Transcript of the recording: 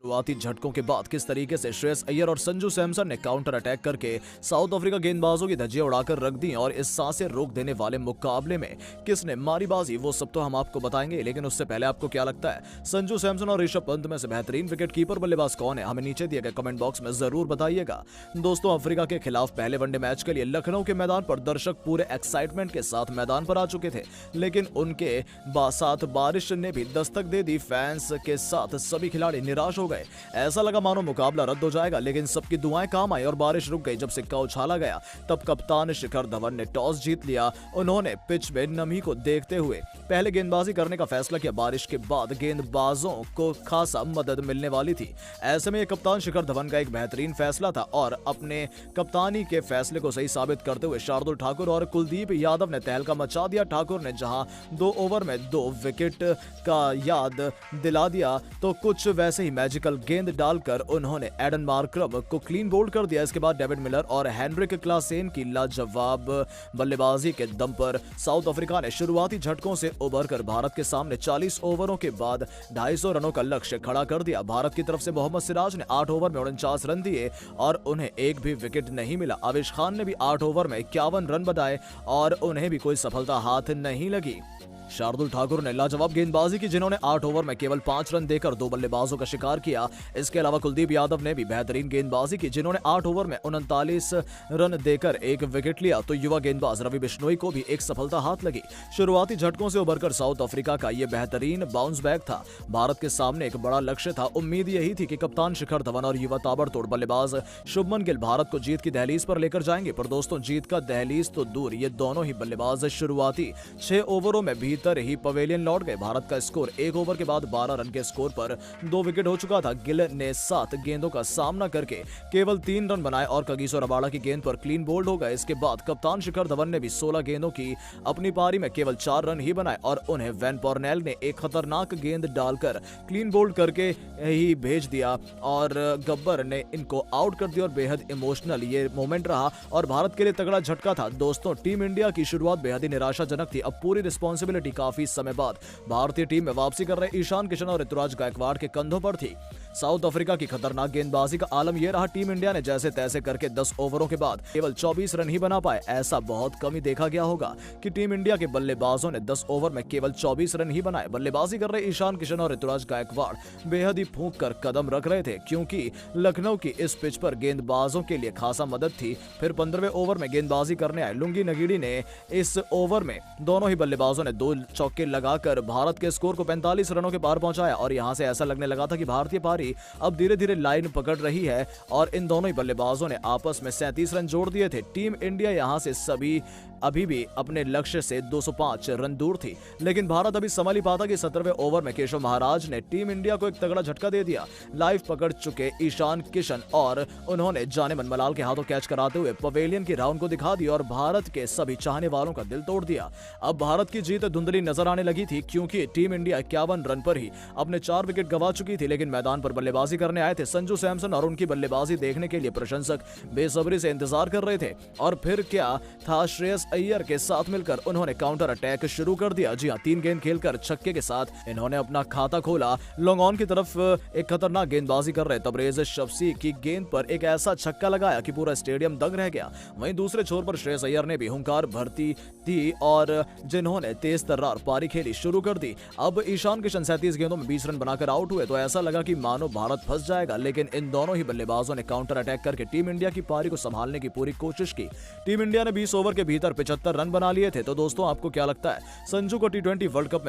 शुरुआती झटकों के बाद किस तरीके से श्रेयस अय्यर और संजू सैमसन ने काउंटर अटैक करके साउथ अफ्रीका गेंदबाजों की धज्जियां उड़ाकर रख दी और इस सांसें रोक देने वाले मुकाबले में किसने मारी बाजी, वो सब तो हम आपको बताएंगे। लेकिन उससे पहले आपको क्या लगता है, संजू सैमसन और ऋषभ पंत में से बेहतरीन विकेट कीपर बल्लेबाज कौन है? हमें नीचे दिए गए कमेंट बॉक्स में जरूर बताइएगा। दोस्तों, अफ्रीका के खिलाफ पहले वनडे मैच के लिए लखनऊ के मैदान पर दर्शक पूरे एक्साइटमेंट के साथ मैदान पर आ चुके थे, लेकिन उनके साथ बारिश ने भी दस्तक दे दी। फैंस के साथ सभी खिलाड़ी निराश हो गए। ऐसा लगा मानो मुकाबला रद्द हो जाएगा, लेकिन सबकी दुआएं काम आई और बारिश रुक गई। जब सिक्का उछाला गया तब कप्तान शिखर धवन ने टॉस जीत लिया। उन्होंने पिच में नमी को देखते हुए पहले गेंदबाजी करने का फैसला किया। बारिश के बाद गेंदबाजों को खासा मदद मिलने वाली थी। ऐसे में कप्तान शिखर धवन का एक बेहतरीन फैसला था और अपने कप्तानी के फैसले को सही साबित करते हुए शार्दुल ठाकुर और कुलदीप यादव ने तहलका मचा दिया। ठाकुर ने जहां 2 ओवर में 2 विकेट का याद दिला दिया, तो कुछ वैसे ही मैजिकल गेंद डालकर उन्होंने एडन मार्करम को क्लीन बोल्ड कर दिया। इसके बाद डेविड मिलर और हेनरिक क्लासेन की लाजवाब बल्लेबाजी के दम पर साउथ अफ्रीका ने शुरुआती झटकों से उबरकर भारत के सामने 40 ओवरों के बाद 250 रनों का लक्ष्य खड़ा कर दिया। भारत की तरफ से मोहम्मद सिराज ने 8 ओवर में 49 रन दिए और उन्हें एक भी विकेट नहीं मिला। आवेश खान ने भी 8 ओवर में 51 रन बनाए और उन्हें भी कोई सफलता हाथ नहीं लगी। शार्दुल ठाकुर ने लाजवाब गेंदबाजी की, जिन्होंने 8 ओवर में केवल 5 रन देकर 2 बल्लेबाजों का शिकार किया। इसके अलावा कुलदीप यादव ने भी बेहतरीन गेंदबाजी की, जिन्होंने 8 ओवर में 39 रन देकर 1 विकेट लिया। तो युवा गेंदबाज रवि बिश्नोई को भी एक सफलता हाथ लगी। शुरुआती झटकों से उभरकर साउथ अफ्रीका का यह बेहतरीन बाउंस बैक था। भारत के सामने एक बड़ा लक्ष्य था। उम्मीद यही थी कि कप्तान शिखर धवन और युवा ताबड़तोड़ बल्लेबाज शुभमन गिल भारत को जीत की दहलीज पर लेकर जाएंगे। पर दोस्तों, जीत का दहलीज तो दूर, ये दोनों ही बल्लेबाज शुरुआती 6 ओवरों में भीतर ही पवेलियन लौट गए। भारत का स्कोर 1 ओवर के बाद 12 रन के स्कोर पर 2 विकेट हो चुका था। गिल ने 7 गेंदों का सामना करके केवल 3 रन बनाए और कगिसो रबाड़ा की गेंद पर क्लीन बोल्ड हो गए। इसके बाद कप्तान शिखर धवन ने भी 16 गेंदों की अपनी पारी में केवल 4 रन ही बनाए और उन्हें वैन पॉर्नेल ने एक खतरनाक गेंद डालकर क्लीन बोल्ड करके ही भेज दिया और गब्बर ने इनको आउट कर दिया और बेहद इमोशनल ये मोमेंट रहा और भारत के लिए तगड़ा झटका था। दोस्तों, टीम इंडिया की शुरुआत बेहद ही निराशाजनक थी। अब पूरी रिस्पॉन्सिबिलिटी काफी समय बाद भारतीय टीम में वापसी कर रहे ईशान किशन और ऋतुराज गायकवाड़ के कंधों पर थी। साउथ अफ्रीका की खतरनाक गेंदबाजी का आलम यह रहा, टीम इंडिया ने जैसे तैसे करके 10 ओवरों के बाद केवल 24 रन ही बना पाए। ऐसा बहुत कम ही देखा गया होगा कि टीम इंडिया के बल्लेबाजों ने 10 ओवर में केवल 24 रन ही बनाए। बल्लेबाजी कर रहे ईशान किशन और ऋतुराज गायकवाड़ बेहद ही फूंक कर कदम रख रहे थे, क्योंकि लखनऊ की इस पिच पर गेंदबाजों के लिए खासा मदद थी। फिर 15वें ओवर में गेंदबाजी करने आए लुंगी नगीड़ी ने इस ओवर में दोनों ही बल्लेबाजों ने 2 चौके लगाकर भारत के स्कोर को 45 रनों के पार पहुंचाया और यहां से ऐसा लगने लगा था कि भारतीय पारी अब धीरे धीरे लाइन पकड़ रही है और इन दोनों ही बल्लेबाजों ने आपस में 37 रन जोड़ दिए थे। टीम इंडिया यहां से अभी भी अपने लक्ष्य से 205 रन दूर थी, लेकिन भारत अभी संभल ही पाता कि 17वें ओवर में केशव महाराज ने टीम इंडिया को एक तगड़ा झटका दे दिया। लाइव पकड़ चुके ईशान किशन और उन्होंने जाने मन मलाल के हाथों कैच कराते हुए पवेलियन की राउंड को दिखा दी और भारत के सभी चाहने वालों का दिल तोड़ दिया। अब भारत की जीत धुंधली नजर आने लगी थी, क्योंकि टीम इंडिया 51 रन पर ही अपने 4 विकेट गंवा चुकी थी। लेकिन मैदान पर बल्लेबाजी करने आए थे संजू सैमसन और उनकी बल्लेबाजी देखने के लिए प्रशंसक बेसब्री से इंतजार कर रहे थे। और फिर क्या था, श्रेयस अय्यर के साथ मिलकर उन्होंने काउंटर अटैक शुरू कर दिया। जी हां, 3 गेंद खेलकर छक्के के साथ इन्होंने अपना खाता खोला। लॉन्ग ऑन की तरफ एक खतरनाक गेंदबाजी कर रहे तबरेज शफसी की गेंद पर एक ऐसा छक्का लगाया कि पूरा स्टेडियम दंग रह गया। वहीं दूसरे छोर पर श्रेयस अय्यर ने भी हुंकार भरती थी और जिन्होंने तेज तर्रार पारी खेली शुरू कर दी। अब ईशान किशन 37 गेंदों में 20 रन बनाकर आउट हुए, तो ऐसा लगा कि मानो भारत फंस जाएगा। लेकिन इन दोनों ही बल्लेबाजों ने काउंटर अटैक करके टीम इंडिया की पारी को संभालने की पूरी कोशिश की। टीम इंडिया ने 20 ओवर के भीतर 75 रन बना लिए थे। तो दोस्तों, आपको क्या लगता है, संजू को T20 वर्ल्ड कप में